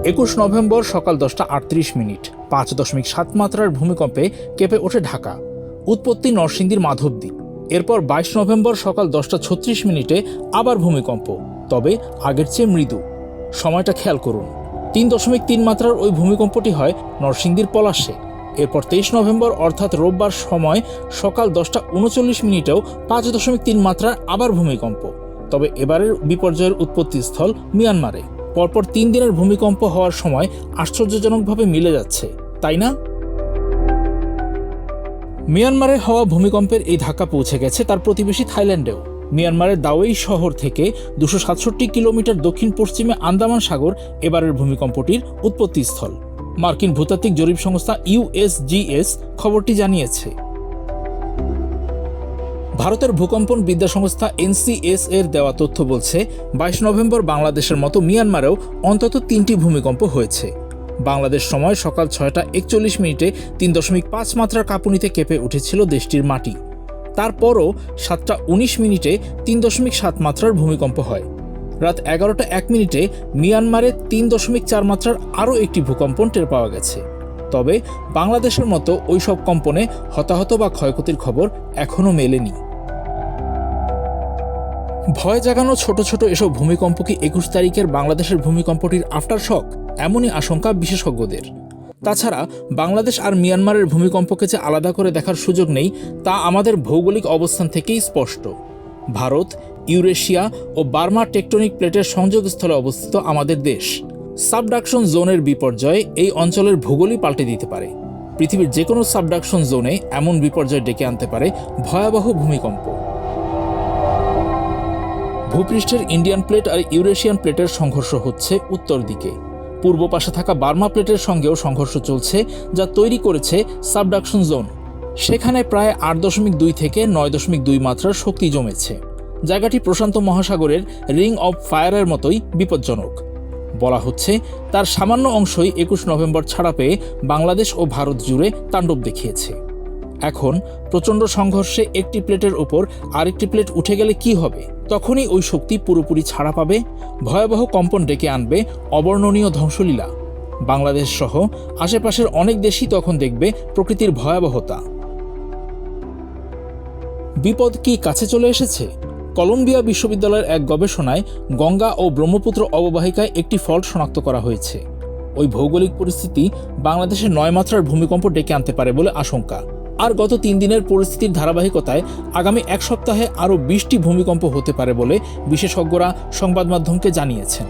21 November সকাল 10:38, 5.7 মাত্রার ভূমিকম্পে কেঁপে ওঠে ঢাকা। উৎপত্তি নরসিংদীর মাধবদী। এরপর 22 নভেম্বর সকাল 10:36 আবার ভূমিকম্প, তবে আগের চেয়ে মৃদু। সময়টা খেয়াল করুন। 3.3 মাত্রার ওই ভূমিকম্পটি হয় নরসিংদীর পলাশে। এরপর 23 নভেম্বর অর্থাৎ রোববার সময় সকাল 10:39 5.3 মাত্রার আবার ভূমিকম্প, তবে এবারের বিপর্যয়ের উৎপত্তিস্থল মিয়ানমারে। পরপর 3 দিনের ভূমিকম্প হওয়ার সময় আশ্চর্যজনকভাবে মিলে যাচ্ছে, তাই না? মিয়ানমারে হওয়া ভূমিকম্পের এই ধাক্কা পৌঁছে গেছে তার প্রতিবেশী থাইল্যান্ডেও। মিয়ানমারের দাওয়েই শহর থেকে 267 কিলোমিটার দক্ষিণ পশ্চিমে আন্দামান সাগর এবারের ভূমিকম্পটির উৎপত্তিস্থল। মার্কিন ভূতাত্ত্বিক জরিপ সংস্থা USGS খবরটি জানিয়েছে। ভারতের ভূকম্পন বিদ্যা সংস্থা NCS এর দেওয়া তথ্য বলছে 22 নভেম্বর বাংলাদেশের মতো মিয়ানমারেও অন্তত 3টি ভূমিকম্প হয়েছে। বাংলাদেশ সময় সকাল 6:41 3.5 মাত্রার কাঁপুনিতে কেঁপে উঠেছিল দেশটির মাটি। তারপরও 7:19 3.7 মাত্রার ভূমিকম্প হয়। রাত 11:01 মিয়ানমারে 3.4 মাত্রার আরও একটি ভূকম্পন টের পাওয়া গেছে। তবে বাংলাদেশের মতো ওইসব কম্পনে হতাহত বা ক্ষয়ক্ষতির খবর এখনও মেলেনি। ভয় জাগানো ছোট ছোট এসব ভূমিকম্প কি 21 তারিখের বাংলাদেশের ভূমিকম্পটির আফটার শক? এমনই আশঙ্কা বিশেষজ্ঞদের। তাছাড়া বাংলাদেশ আর মিয়ানমারের ভূমিকম্পকে যে আলাদা করে দেখার সুযোগ নেই তা আমাদের ভৌগোলিক অবস্থান থেকেই স্পষ্ট। ভারত, ইউরেশিয়া ও বার্মা টেকটনিক প্লেটের সংযোগস্থলে অবস্থিত আমাদের দেশ। সাবডাকশন জোনের বিপর্যয়ে এই অঞ্চলের ভূগোলই পাল্টে দিতে পারে। পৃথিবীর যে কোনো সাবডাকশন জোনে এমন বিপর্যয় ডেকে আনতে পারে ভয়াবহ ভূমিকম্প। ভূপৃষ্ঠের ইন্ডিয়ান প্লেট আর ইউরেশিয়ান প্লেটের সংঘর্ষ হচ্ছে উত্তর দিকে। পূর্ব পাশে থাকা বার্মা প্লেটের সঙ্গেও সংঘর্ষ চলছে, যা তৈরি করেছে সাবডাকশন জোন। সেখানে প্রায় 8.2 থেকে 9.2 মাত্রার শক্তি জমেছে। জায়গাটি প্রশান্ত মহাসাগরের রিং অব ফায়ারের মতোই বিপজ্জনক। বলা হচ্ছে তার সামান্য অংশই 21 নভেম্বর ছাড়া পেয়ে বাংলাদেশ ও ভারত জুড়ে তাণ্ডব দেখিয়েছে। এখন প্রচণ্ড সংঘর্ষে একটি প্লেটের ওপর আরেকটি প্লেট উঠে গেলে কি হবে? তখনই ওই শক্তি পুরোপুরি ছাড়া পাবে, ভয়াবহ কম্পন ডেকে আনবে অবর্ণনীয় ধ্বংসলীলা। বাংলাদেশ সহ আশেপাশের অনেক দেশই তখন দেখবে প্রকৃতির ভয়াবহতা। বিপদ কি কাছে চলে এসেছে? কলম্বিয়া বিশ্ববিদ্যালয়ের এক গবেষণায় গঙ্গা ও ব্রহ্মপুত্র অববাহিকায় একটি ফল্ট শনাক্ত করা হয়েছে। ওই ভৌগোলিক পরিস্থিতি বাংলাদেশে 9 মাত্রার ভূমিকম্প ডেকে আনতে পারে বলে আশঙ্কা। আর গত 3 দিনের পরিস্থিতির ধারাবাহিকতায় আগামী 1 সপ্তাহে আরও 20টি ভূমিকম্প হতে পারে বলে বিশেষজ্ঞরা সংবাদ মাধ্যমকে জানিয়েছেন।